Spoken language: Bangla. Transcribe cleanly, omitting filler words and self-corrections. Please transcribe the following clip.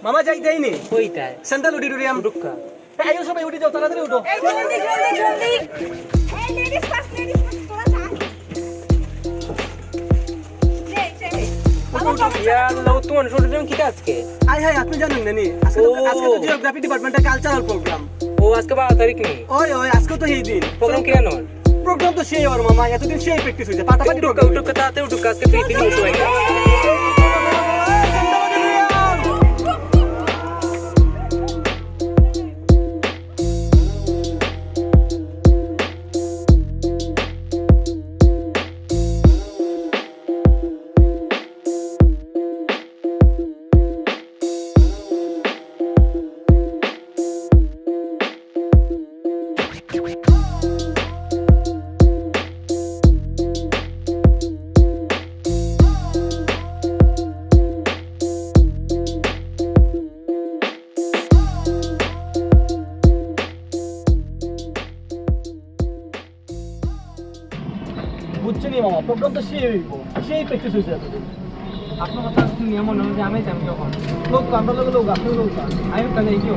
মামা যাইনি ওইটাই সেন্ট্রাল অডিটোরিয়াম ঢুকা আইও সবাই উঠে যাও তাড়াতাড়ি উঠো এই জলদি জলদি জলদি এই লেডিস ফার্স্ট তোরা যা তোমার ছোটজন কি আজকে আই হাই আপনি জানেন না নি আজকে তো জিওগ্রাফি ডিপার্টমেন্টের কালচারাল প্রোগ্রাম ও আজকে 12 তারিখ নেই ওই আজকে তো এই দিন প্রোগ্রাম কি জানো প্রোগ্রাম তো সেই আর মামা এতদিন সেই প্র্যাকটিস হইছে পাটাপাটি ঢুকা ঢুকা তাতে ঢুকা আজকে ফ্রি দিন সবাই বুঝছেন মামা প্রোগ্রাম তো সেই প্র্যাকটিস হইছে এতদিন আপনার কথা নিয়ম অনুযায়ী আমি যাই যখন লোক আমরা লোক আপনি লোক আমি ওখানে কি